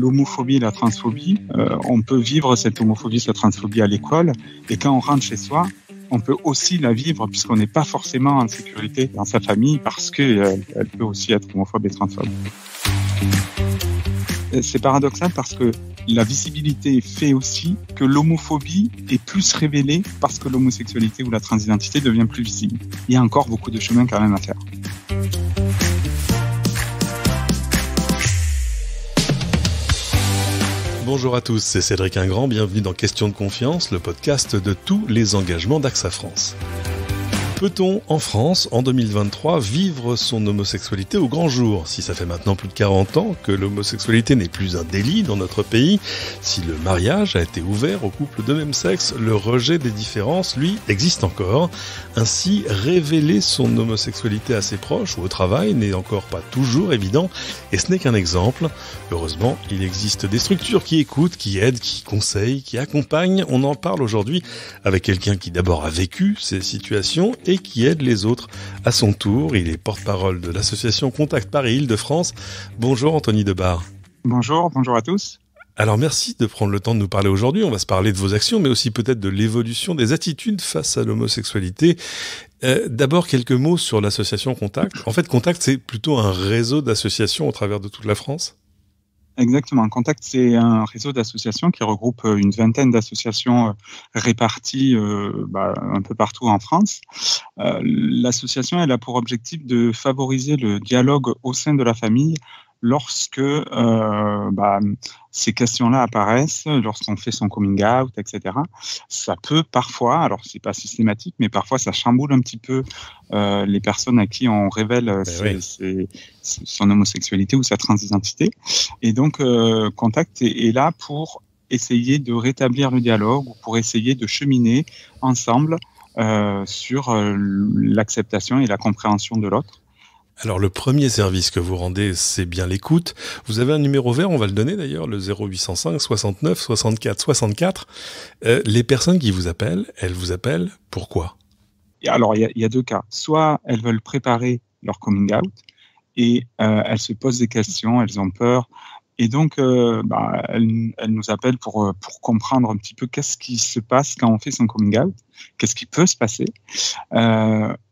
l'homophobie et la transphobie, on peut vivre cette homophobie, cette transphobie à l'école, et quand on rentre chez soi, on peut aussi la vivre puisqu'on n'est pas forcément en sécurité dans sa famille parce qu'elle peut aussi être homophobe et transphobe. C'est paradoxal parce que la visibilité fait aussi que l'homophobie est plus révélée parce que l'homosexualité ou la transidentité devient plus visible. Il y a encore beaucoup de chemin quand même à faire. Bonjour à tous, c'est Cédric Ingrand, bienvenue dans Question de confiance, le podcast de tous les engagements d'AXA France. Peut-on, en France, en 2023, vivre son homosexualité au grand jour ? Si ça fait maintenant plus de 40 ans que l'homosexualité n'est plus un délit dans notre pays, si le mariage a été ouvert aux couples de même sexe, le rejet des différences, lui, existe encore. Ainsi, révéler son homosexualité à ses proches ou au travail n'est encore pas toujours évident, et ce n'est qu'un exemple. Heureusement, il existe des structures qui écoutent, qui aident, qui conseillent, qui accompagnent. On en parle aujourd'hui avec quelqu'un qui d'abord a vécu ces situations et qui aide les autres à son tour. Il est porte-parole de l'association Contact Paris Île-de-France. Bonjour Anthony Debar. Bonjour à tous. Alors merci de prendre le temps de nous parler aujourd'hui. On va se parler de vos actions, mais aussi peut-être de l'évolution des attitudes face à l'homosexualité. D'abord, quelques mots sur l'association Contact. En fait, Contact, c'est plutôt un réseau d'associations au travers de toute la France. Exactement. Contact, c'est un réseau d'associations qui regroupe une vingtaine d'associations réparties un peu partout en France. L'association, elle a pour objectif de favoriser le dialogue au sein de la famille lorsque ces questions-là apparaissent, lorsqu'on fait son coming out, etc. Ça peut parfois, alors c'est pas systématique, mais parfois ça chamboule un petit peu les personnes à qui on révèle son homosexualité ou sa transidentité. Et donc, Contact est là pour essayer de rétablir le dialogue ou pour essayer de cheminer ensemble sur l'acceptation et la compréhension de l'autre. Alors le premier service que vous rendez, c'est bien l'écoute. Vous avez un numéro vert, on va le donner d'ailleurs, le 0805 69 64 64. Les personnes qui vous appellent, elles vous appellent pourquoi ? Alors il y a deux cas. Soit elles veulent préparer leur coming out et elles se posent des questions, elles ont peur. Et donc, elles nous appellent pour comprendre un petit peu qu'est-ce qui se passe quand on fait son coming out, qu'est-ce qui peut se passer.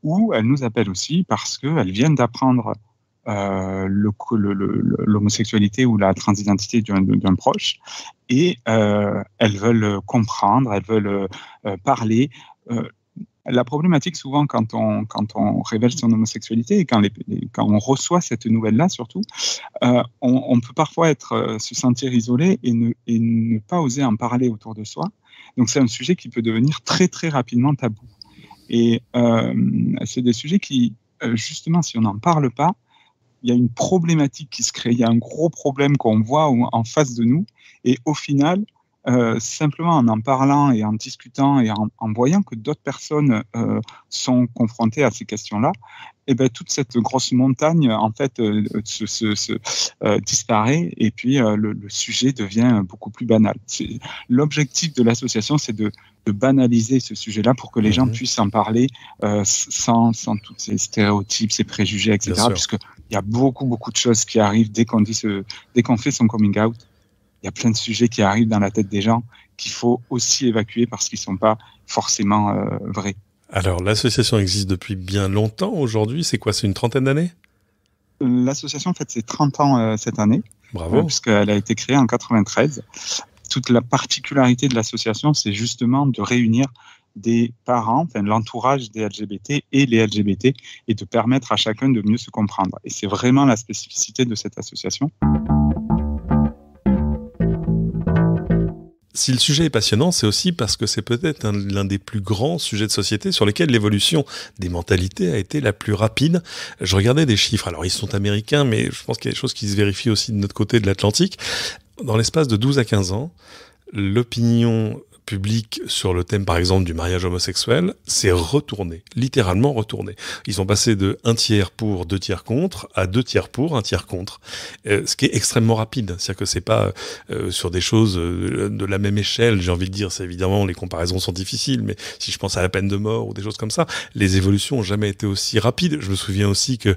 Ou elles nous appellent aussi parce qu'elles viennent d'apprendre l'homosexualité ou la transidentité d'un proche et elles veulent comprendre, elles veulent parler. La problématique souvent quand on révèle son homosexualité et quand on reçoit cette nouvelle-là surtout, on peut parfois se sentir isolé et ne pas oser en parler autour de soi. Donc c'est un sujet qui peut devenir très très rapidement tabou. Et c'est des sujets qui, justement, si on n'en parle pas, il y a une problématique qui se crée, il y a un gros problème qu'on voit en face de nous et au final, simplement en parlant et en discutant et en voyant que d'autres personnes sont confrontées à ces questions-là, et ben toute cette grosse montagne en fait disparaît et puis le sujet devient beaucoup plus banal. L'objectif de l'association, c'est de banaliser ce sujet-là pour que les gens puissent en parler sans tous ces stéréotypes, ces préjugés, etc. Puisqu'il y a beaucoup de choses qui arrivent dès qu'on fait son coming out. Il y a plein de sujets qui arrivent dans la tête des gens qu'il faut aussi évacuer parce qu'ils ne sont pas forcément vrais. Alors, l'association existe depuis bien longtemps aujourd'hui. C'est quoi, c'est une trentaine d'années ? L'association, en fait, c'est 30 ans cette année. Bravo. Puisqu'elle a été créée en 93. Toute la particularité de l'association, c'est justement de réunir des parents, enfin l'entourage des LGBT et les LGBT, et de permettre à chacun de mieux se comprendre. Et c'est vraiment la spécificité de cette association. Si le sujet est passionnant, c'est aussi parce que c'est peut-être l'un des plus grands sujets de société sur lesquels l'évolution des mentalités a été la plus rapide. Je regardais des chiffres, alors ils sont américains, mais je pense qu'il y a des choses qui se vérifient aussi de notre côté de l'Atlantique. Dans l'espace de 12 à 15 ans, l'opinion public sur le thème, par exemple, du mariage homosexuel, s'est retourné, littéralement retourné. Ils sont passés de 1 tiers pour, 2 tiers contre, à 2 tiers pour, 1 tiers contre. Ce qui est extrêmement rapide. C'est-à-dire que c'est pas sur des choses de la même échelle, j'ai envie de dire. C'est évidemment, les comparaisons sont difficiles, mais si je pense à la peine de mort ou des choses comme ça, les évolutions ont jamais été aussi rapides. Je me souviens aussi que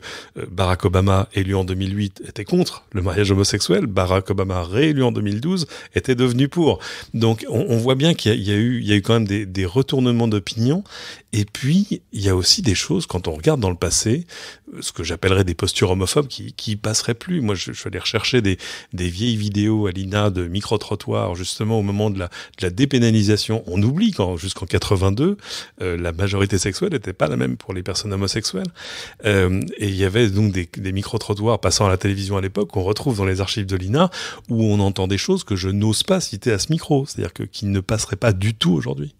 Barack Obama, élu en 2008, était contre le mariage homosexuel. Barack Obama, réélu en 2012, était devenu pour. Donc, on voit bien qu'il y a eu quand même des retournements d'opinion. Et puis, il y a aussi des choses, quand on regarde dans le passé, ce que j'appellerais des postures homophobes qui passeraient plus. Moi, je suis allé rechercher des vieilles vidéos à l'INA de micro-trottoirs, justement, au moment de la dépénalisation. On oublie jusqu'en 82, la majorité sexuelle n'était pas la même pour les personnes homosexuelles. Et il y avait donc des micro-trottoirs passant à la télévision à l'époque, qu'on retrouve dans les archives de l'INA, où on entend des choses que je n'ose pas citer à ce micro. C'est-à-dire qui ne passeraient pas du tout aujourd'hui.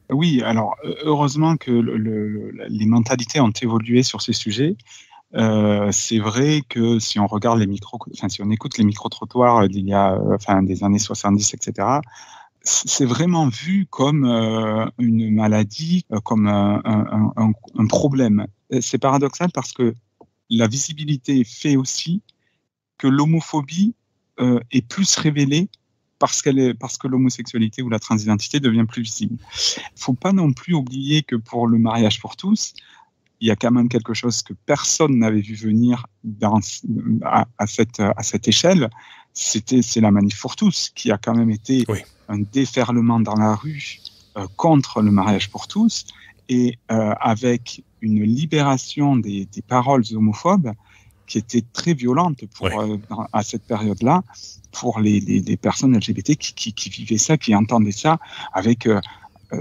Oui, alors heureusement que les mentalités ont évolué sur ces sujets. C'est vrai que si on regarde si on écoute les micro-trottoirs d'il y a, des années 70, etc., c'est vraiment vu comme une maladie, comme un problème. C'est paradoxal parce que la visibilité fait aussi que l'homophobie est plus révélée parce que l'homosexualité ou la transidentité devient plus visible. Il ne faut pas non plus oublier que pour le mariage pour tous, il y a quand même quelque chose que personne n'avait vu venir à cette échelle. C'est la manif pour tous qui a quand même été un déferlement dans la rue contre le mariage pour tous et avec une libération des paroles homophobes qui était très violente à cette période-là pour les personnes LGBT qui vivaient ça, qui entendaient ça avec...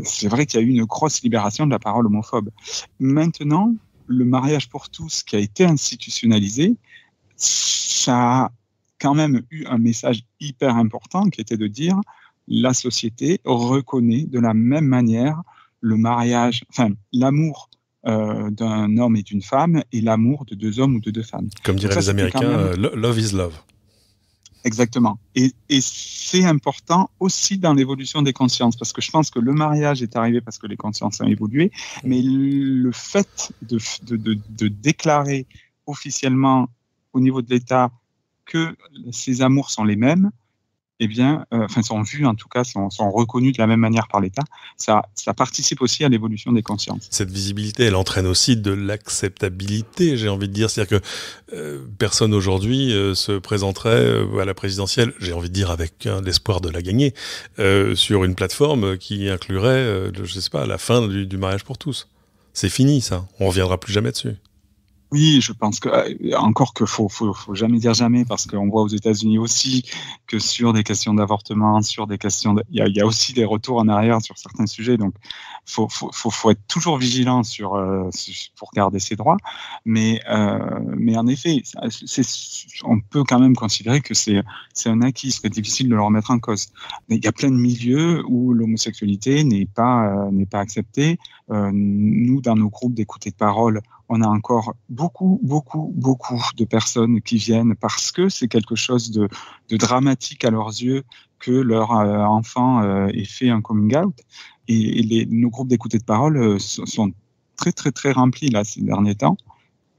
c'est vrai qu'il y a eu une grosse libération de la parole homophobe. Maintenant, le mariage pour tous qui a été institutionnalisé, ça a quand même eu un message hyper important qui était de dire la société reconnaît de la même manière le mariage, l'amour d'un homme et d'une femme et l'amour de 2 hommes ou de 2 femmes. Comme diraient les Américains, love is love. Exactement. Et c'est important aussi dans l'évolution des consciences, parce que je pense que le mariage est arrivé parce que les consciences ont évolué, mais le fait de déclarer officiellement au niveau de l'État que ces amours sont les mêmes, sont vus en tout cas, sont reconnus de la même manière par l'État, ça participe aussi à l'évolution des consciences. Cette visibilité, elle entraîne aussi de l'acceptabilité, j'ai envie de dire. C'est-à-dire que personne aujourd'hui se présenterait à la présidentielle, j'ai envie de dire avec l'espoir de la gagner, sur une plateforme qui inclurait, je sais pas, la fin du mariage pour tous. C'est fini ça, on reviendra plus jamais dessus. Oui, je pense encore que faut jamais dire jamais, parce qu'on voit aux États-Unis aussi que sur des questions d'avortement, sur des questions, il y a aussi des retours en arrière sur certains sujets, donc faut être toujours vigilant pour garder ses droits, mais en effet, on peut quand même considérer que c'est un acquis, c'est difficile de le remettre en cause. Il y a plein de milieux où l'homosexualité n'est pas acceptée. Nous, dans nos groupes d'écoute et de parole, on a encore beaucoup de personnes qui viennent parce que c'est quelque chose de dramatique à leurs yeux que leur enfant ait fait un coming out. Et nos groupes d'écoute et de parole sont très, très, très remplis là, ces derniers temps.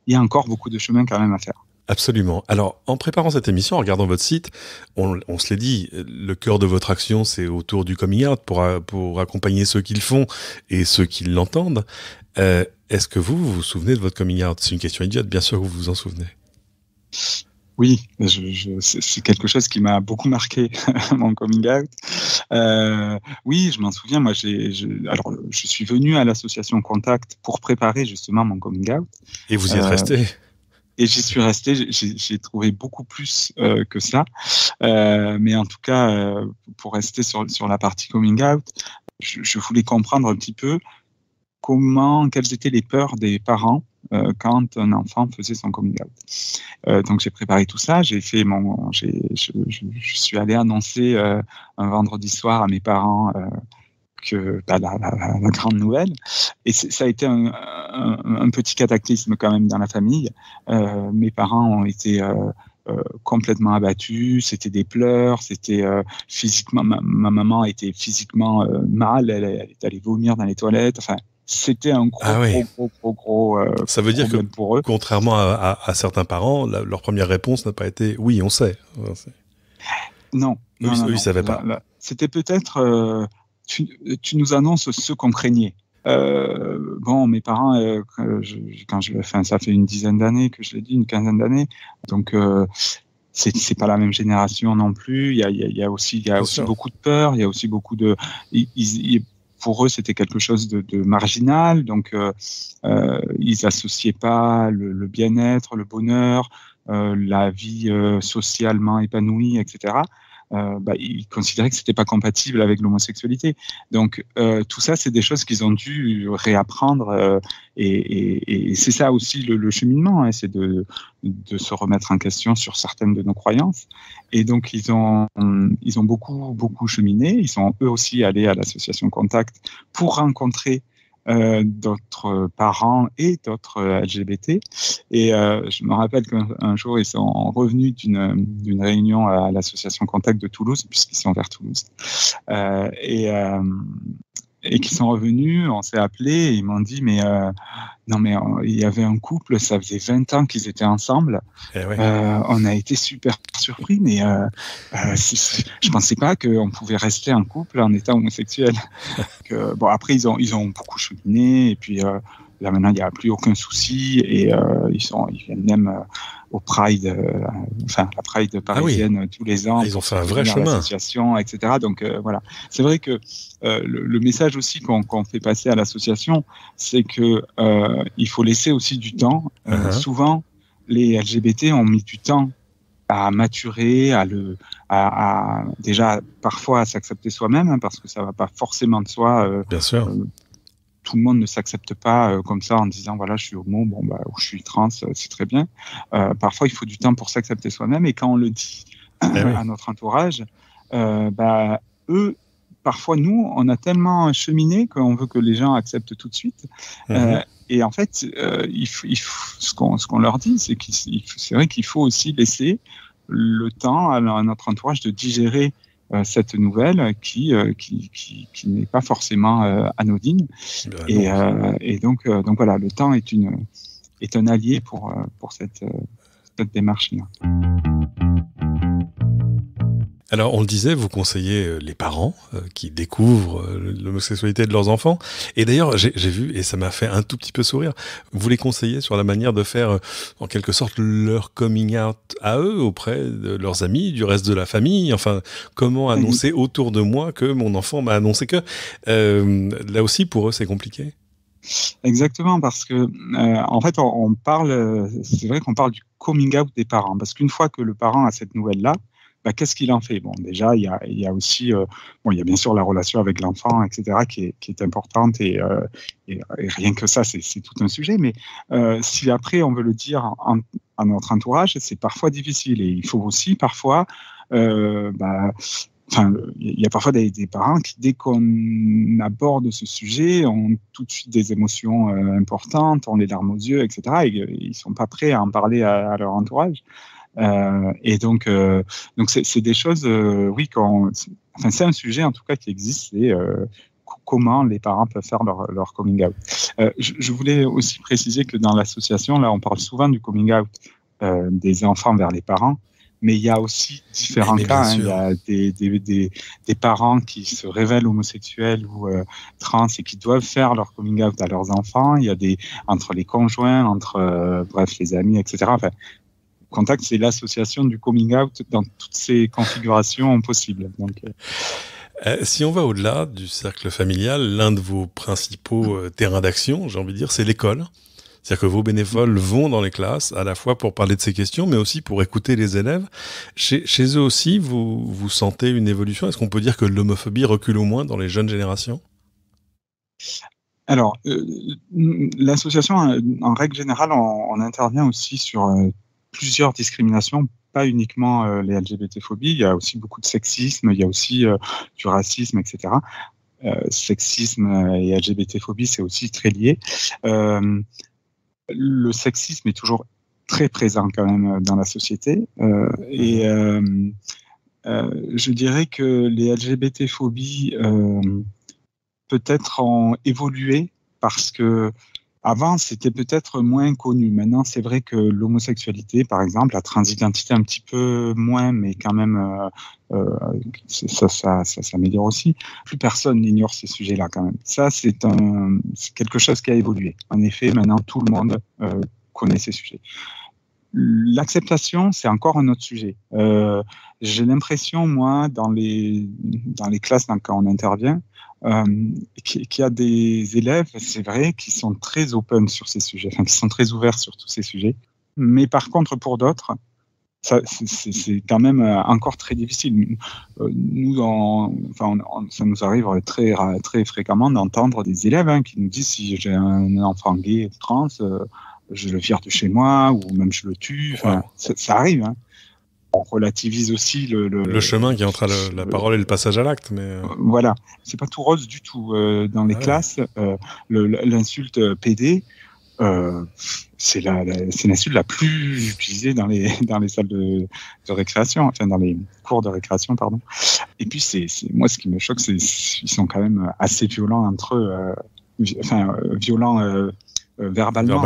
Il y a encore beaucoup de chemin quand même à faire. Absolument. Alors, en préparant cette émission, en regardant votre site, on se l'est dit, le cœur de votre action, c'est autour du coming out pour accompagner ceux qui le font et ceux qui l'entendent. Est-ce que vous vous souvenez de votre coming out? C'est une question idiote, bien sûr que vous vous en souvenez. Oui, c'est quelque chose qui m'a beaucoup marqué, mon coming out. Oui, je m'en souviens. Moi, alors, je suis venu à l'association Contact pour préparer justement mon coming out. Et vous y êtes resté? Et j'y suis resté. J'ai trouvé beaucoup plus que ça. Mais en tout cas, pour rester sur la partie coming out, je voulais comprendre un petit peu quelles étaient les peurs des parents quand un enfant faisait son coming out. Donc j'ai préparé tout ça, je suis allé annoncer un vendredi soir à mes parents la grande nouvelle, et ça a été un petit cataclysme quand même dans la famille. Mes parents ont été complètement abattue, c'était des pleurs, c'était physiquement, ma maman était physiquement mal, elle est allée vomir dans les toilettes, enfin, c'était un gros ça veut dire que, pour eux. contrairement à certains parents, leur première réponse n'a pas été « oui, on sait ». Non. Eux, ils ne savaient pas. C'était peut-être tu nous annonces ce qu'on craignait. Bon, mes parents, ça fait une dizaine d'années que je l'ai dit, une quinzaine d'années, donc c'est pas la même génération non plus. Il y a aussi beaucoup de peur, il y a aussi beaucoup de. Pour eux, c'était quelque chose de marginal, donc ils associaient pas le bien-être, le bonheur, la vie socialement épanouie, etc. Ils considéraient que c'était pas compatible avec l'homosexualité. Donc tout ça, c'est des choses qu'ils ont dû réapprendre, et c'est ça aussi le cheminement, hein, c'est de se remettre en question sur certaines de nos croyances. Et donc ils ont beaucoup cheminé. Ils sont eux aussi allés à l'association Contact pour rencontrer d'autres parents et d'autres LGBT. Et je me rappelle qu'un jour, ils sont revenus d'une réunion à l'association Contact de Toulouse, puisqu'ils sont vers Toulouse. Et qui sont revenus, on s'est appelés, et ils m'ont dit, mais il y avait un couple, ça faisait 20 ans qu'ils étaient ensemble. On a été super surpris, mais je pensais pas qu'on pouvait rester en couple en étant homosexuel. Après, ils ont beaucoup cheminé, et puis là maintenant, il n'y a plus aucun souci, et ils viennent même au Pride, la Pride parisienne tous les ans. Ils ont fait un vrai chemin. L'association, etc. Donc voilà. C'est vrai que le message aussi qu'on fait passer à l'association, c'est que il faut laisser aussi du temps. Souvent, les LGBT ont mis du temps à maturer, à déjà parfois à s'accepter soi-même, hein, parce que ça va pas forcément de soi. Bien sûr. Tout le monde ne s'accepte pas comme ça en disant voilà, je suis homo, ou je suis trans, c'est très bien. Parfois, il faut du temps pour s'accepter soi-même, et quand on le dit à notre entourage, eux, parfois nous, on a tellement cheminé qu'on veut que les gens acceptent tout de suite. Et en fait, ce qu'on leur dit, c'est vrai qu'il faut aussi laisser le temps à notre entourage de digérer cette nouvelle qui n'est pas forcément anodine. Et donc voilà, le temps est un allié pour cette démarche-là. Alors, on le disait, vous conseillez les parents qui découvrent l'homosexualité de leurs enfants. Et d'ailleurs, j'ai vu, et ça m'a fait un tout petit peu sourire, vous les conseillez sur la manière de faire, en quelque sorte, leur coming out à eux, auprès de leurs amis, du reste de la famille. Enfin, comment annoncer autour de moi que mon enfant m'a annoncé que... là aussi, pour eux, c'est compliqué. Exactement, parce que en fait, on parle... C'est vrai qu'on parle du coming out des parents, parce qu'une fois que le parent a cette nouvelle-là, qu'est-ce qu'il en fait? Bon, déjà, il y a aussi, il y a bien sûr la relation avec l'enfant, etc., qui est importante, et rien que ça, c'est tout un sujet. Mais si après on veut le dire à notre entourage, c'est parfois difficile, et il faut aussi parfois, il y a parfois des parents qui, dès qu'on aborde ce sujet, ont tout de suite des émotions importantes, ont les larmes aux yeux, etc., et ils sont pas prêts à en parler à leur entourage. Et donc c'est des choses, c'est un sujet en tout cas qui existe, c'est comment les parents peuvent faire leur coming out. Je voulais aussi préciser que dans l'association, là, on parle souvent du coming out des enfants vers les parents, mais il y a aussi différents cas. Il y a des parents qui se révèlent homosexuels ou trans et qui doivent faire leur coming out à leurs enfants. Il y a entre les conjoints, entre les amis, etc. Contact, c'est l'association du coming out dans toutes ces configurations possibles. Donc, si on va au-delà du cercle familial, l'un de vos principaux terrains d'action, j'ai envie de dire, c'est l'école. C'est-à-dire que vos bénévoles vont dans les classes, à la fois pour parler de ces questions, mais aussi pour écouter les élèves. Chez eux aussi, vous sentez une évolution? Est-ce qu'on peut dire que l'homophobie recule au moins dans les jeunes générations? Alors, l'association, en règle générale, on intervient aussi sur plusieurs discriminations, pas uniquement les LGBT-phobies, il y a aussi beaucoup de sexisme, il y a aussi du racisme, etc. Sexisme et LGBT-phobie, c'est aussi très lié. Le sexisme est toujours très présent quand même dans la société. Je dirais que les LGBT-phobies peut-être ont évolué parce que avant, c'était peut-être moins connu. Maintenant, c'est vrai que l'homosexualité, par exemple, la transidentité un petit peu moins, mais quand même, ça s'améliore aussi. Plus personne n'ignore ces sujets-là, quand même. Ça, c'est quelque chose qui a évolué. En effet, maintenant, tout le monde connaît ces sujets. L'acceptation, c'est encore un autre sujet. J'ai l'impression, moi, dans les classes quand on intervient, qu'il y a des élèves, c'est vrai, qui sont très open sur ces sujets, qui sont très ouverts sur tous ces sujets. Mais par contre, pour d'autres, c'est quand même encore très difficile. Nous, ça nous arrive très, très fréquemment d'entendre des élèves qui nous disent si j'ai un enfant gay, trans, je le vire de chez moi ou même je le tue. Ça arrive. On relativise aussi le chemin qui est entre la parole et le passage à l'acte. Mais voilà, c'est pas tout rose du tout dans les classes. L'insulte PD, c'est l'insulte la plus utilisée dans les salles de récréation, enfin dans les cours de récréation, pardon. Et puis moi ce qui me choque, c'est qu'ils sont quand même assez violents entre eux, violents verbalement.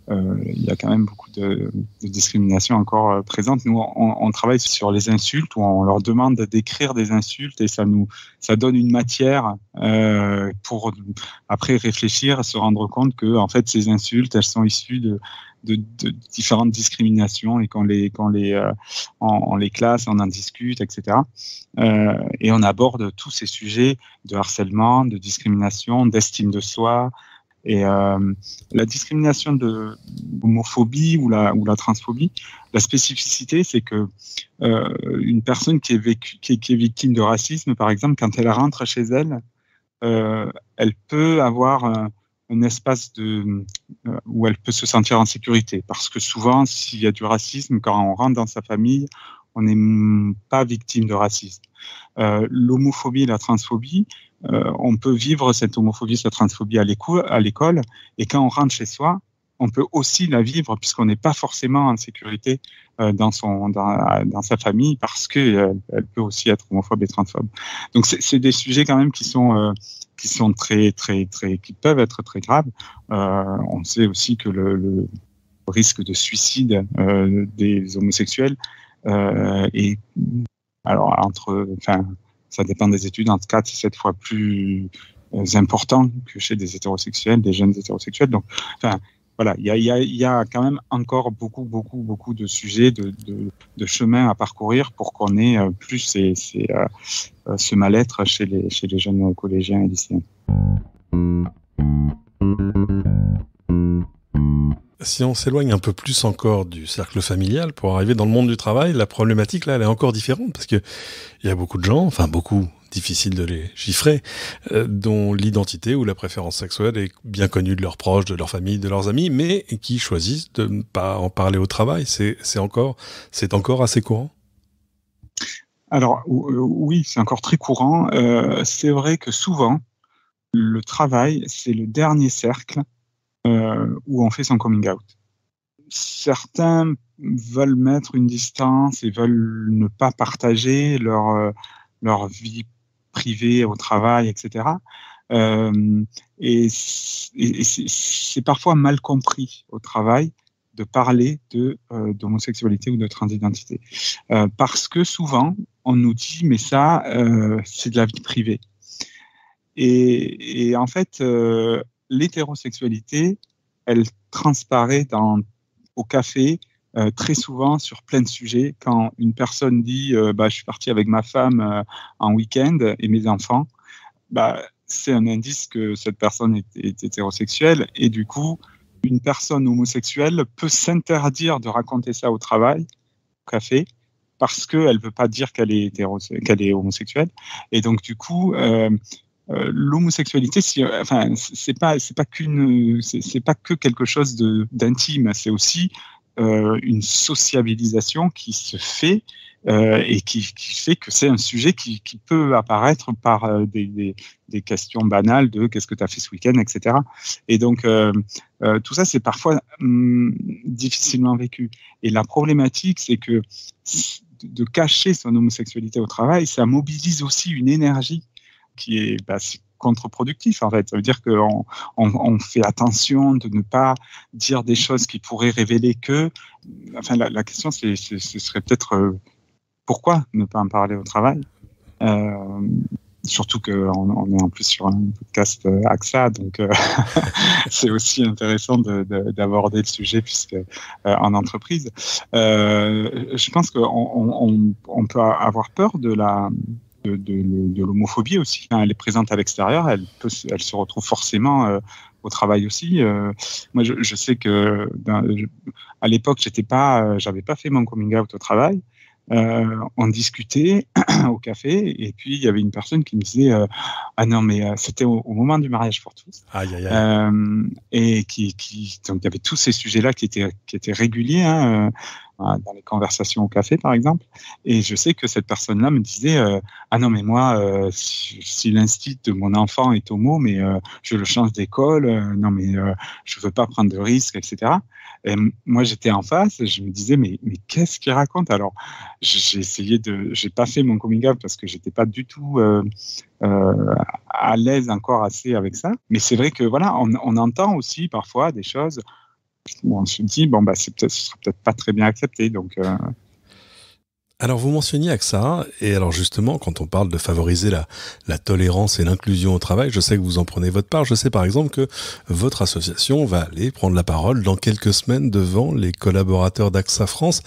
Il y a quand même beaucoup de discrimination encore présente. Nous, on travaille sur les insultes où on leur demande d'écrire des insultes et ça donne une matière pour après réfléchir, se rendre compte que en fait ces insultes, elles sont issues de différentes discriminations et qu'on les classe, on en discute, etc. Et on aborde tous ces sujets de harcèlement, de discrimination, d'estime de soi. Et la discrimination de l'homophobie ou la transphobie, la spécificité, c'est que une personne qui est victime de racisme, par exemple, quand elle rentre chez elle, elle peut avoir un espace où elle peut se sentir en sécurité. Parce que souvent, s'il y a du racisme, quand on rentre dans sa famille, on n'est pas victime de racisme. L'homophobie et la transphobie, on peut vivre cette homophobie, cette transphobie à l'école, et quand on rentre chez soi, on peut aussi la vivre puisqu'on n'est pas forcément en sécurité dans sa famille parce qu'elle peut aussi être homophobe et transphobe. Donc c'est des sujets quand même qui sont très très très qui peuvent être très graves. On sait aussi que le risque de suicide des homosexuels est ça dépend des études, entre 4 et 7 fois plus important que chez des hétérosexuels, des jeunes hétérosexuels. Donc, voilà, il y a quand même encore beaucoup de sujets, de chemins à parcourir pour qu'on ait plus ce mal-être chez les jeunes collégiens et lycéens. Si on s'éloigne un peu plus encore du cercle familial pour arriver dans le monde du travail, la problématique là, elle est encore différente parce que il y a beaucoup de gens, difficile de les chiffrer, dont l'identité ou la préférence sexuelle est bien connue de leurs proches, de leur famille, de leurs amis, mais qui choisissent de ne pas en parler au travail. C'est encore assez courant. Alors oui, c'est encore très courant. C'est vrai que souvent, le travail, c'est le dernier cercle où on fait son coming out. Certains veulent mettre une distance et veulent ne pas partager leur vie privée au travail, etc. Et c'est parfois mal compris au travail de parler d'homosexualité ou de transidentité. Parce que souvent, on nous dit, mais ça, c'est de la vie privée. Et en fait, l'hétérosexualité, elle transparaît au café très souvent sur plein de sujets. Quand une personne dit je suis parti avec ma femme en week-end et mes enfants, c'est un indice que cette personne est hétérosexuelle. Et du coup, une personne homosexuelle peut s'interdire de raconter ça au travail, au café, parce qu'elle ne veut pas dire qu'elle est homosexuelle. Et donc, du coup, l'homosexualité, c'est pas que quelque chose d'intime, c'est aussi une sociabilisation qui se fait et qui fait que c'est un sujet qui peut apparaître par des questions banales de qu'est-ce que tu as fait ce week-end, etc. Et donc, tout ça, c'est parfois difficilement vécu. Et la problématique, c'est que de cacher son homosexualité au travail, ça mobilise aussi une énergie qui est contre-productif, en fait. Ça veut dire qu'on fait attention de ne pas dire des choses qui pourraient révéler que... Enfin, la question, ce serait peut-être pourquoi ne pas en parler au travail, surtout qu'on est en plus sur un podcast AXA, donc c'est aussi intéressant d'aborder le sujet puisque en entreprise. Je pense qu'on peut avoir peur de l'homophobie aussi. Elle est présente à l'extérieur, elle se retrouve forcément au travail aussi. Moi, je sais que à l'époque, j'avais pas fait mon coming out au travail. On discutait au café et puis il y avait une personne qui me disait ah non mais c'était au moment du mariage pour tous. Aïe, aïe, aïe. Et donc il y avait tous ces sujets-là qui étaient réguliers dans les conversations au café par exemple, et je sais que cette personne-là me disait ah non mais moi si l'instit de mon enfant est homo, mais je le change d'école, non mais je veux pas prendre de risques, etc. Et moi j'étais en face, je me disais mais qu'est-ce qu'il raconte? Alors j'ai pas fait mon coming out parce que j'étais pas du tout à l'aise encore assez avec ça, mais c'est vrai que voilà, on entend aussi parfois des choses où on se dit ce sera peut-être pas très bien accepté, donc Alors vous mentionniez AXA, et alors justement quand on parle de favoriser la tolérance et l'inclusion au travail, je sais que vous en prenez votre part. Je sais par exemple que votre association va aller prendre la parole dans quelques semaines devant les collaborateurs d'AXA France.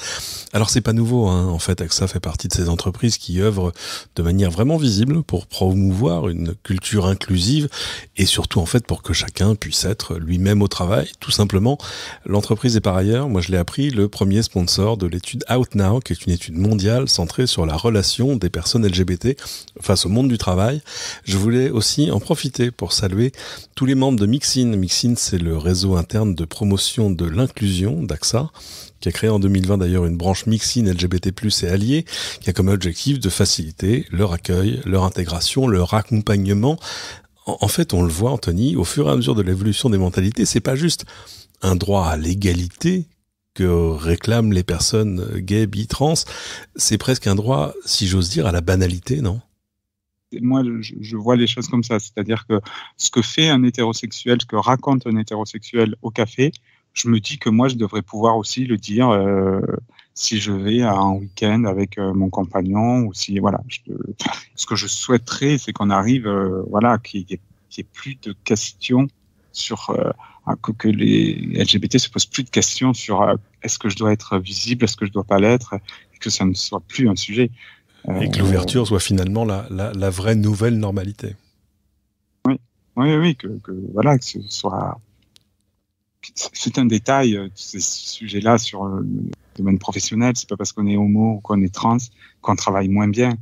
Alors c'est pas nouveau, en fait AXA fait partie de ces entreprises qui œuvrent de manière vraiment visible pour promouvoir une culture inclusive et surtout en fait pour que chacun puisse être lui-même au travail. Tout simplement, l'entreprise est par ailleurs, moi je l'ai appris, le premier sponsor de l'étude Out Now, qui est une étude mondiale centrée sur la relation des personnes LGBT face au monde du travail. Je voulais aussi en profiter pour saluer tous les membres de Mixin. Mixin, c'est le réseau interne de promotion de l'inclusion d'AXA, qui a créé en 2020 d'ailleurs une branche Mixin LGBT+, et alliés, qui a comme objectif de faciliter leur accueil, leur intégration, leur accompagnement. En fait, on le voit, Anthony, au fur et à mesure de l'évolution des mentalités, c'est pas juste un droit à l'égalité que réclament les personnes gays, bi, trans, c'est presque un droit, si j'ose dire, à la banalité, non? Moi, je vois les choses comme ça, c'est-à-dire que ce que fait un hétérosexuel, ce que raconte un hétérosexuel au café, je me dis que moi, je devrais pouvoir aussi le dire si je vais à un week-end avec mon compagnon, ou si, voilà. Ce que je souhaiterais, c'est qu'on arrive, qu'il y ait plus de questions sur... que les LGBT se posent plus de questions sur est-ce que je dois être visible, est-ce que je dois pas l'être, et que ça ne soit plus un sujet. Et que l'ouverture soit finalement la vraie nouvelle normalité. Oui, que ce soit... C'est un détail, ces sujets-là sur le domaine professionnel. C'est pas parce qu'on est homo ou qu'on est trans qu'on travaille moins bien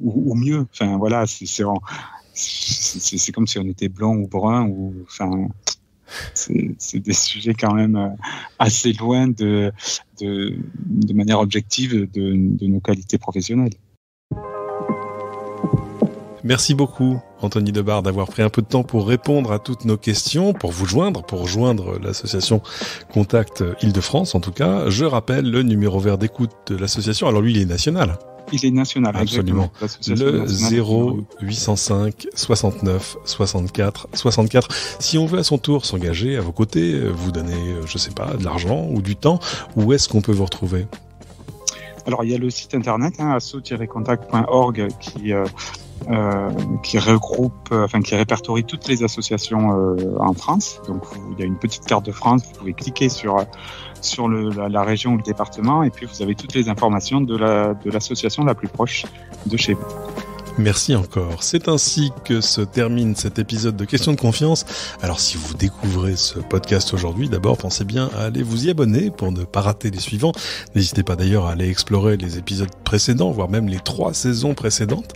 ou mieux. Enfin, voilà, c'est comme si on était blond ou brun ou... Enfin, c'est des sujets quand même assez loin de manière objective de nos qualités professionnelles. Merci beaucoup, Anthony Debar, d'avoir pris un peu de temps pour répondre à toutes nos questions, pour rejoindre l'association Contact Île-de-France, en tout cas. Je rappelle le numéro vert d'écoute de l'association. Alors lui, il est national. Il est national, absolument. Le 0805 69 64 64. Si on veut à son tour s'engager à vos côtés, vous donner, je sais pas, de l'argent ou du temps, où est-ce qu'on peut vous retrouver? Alors, il y a le site internet, asso-contact.org, qui regroupe, qui répertorie toutes les associations en France. Donc, il y a une petite carte de France. Vous pouvez cliquer sur la région ou le département, et puis vous avez toutes les informations de l'association la plus proche de chez vous. Merci encore. C'est ainsi que se termine cet épisode de Questions de confiance. Alors si vous découvrez ce podcast aujourd'hui, d'abord pensez bien à aller vous y abonner pour ne pas rater les suivants. N'hésitez pas d'ailleurs à aller explorer les épisodes précédents, voire même les 3 saisons précédentes.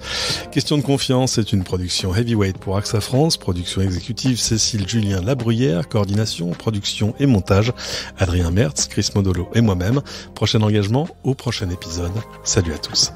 Questions de confiance est une production Heavyweight pour AXA France, production exécutive Cécile Julien Labruyère, coordination, production et montage Adrien Mertz, Chris Modolo et moi-même. Prochain engagement au prochain épisode. Salut à tous.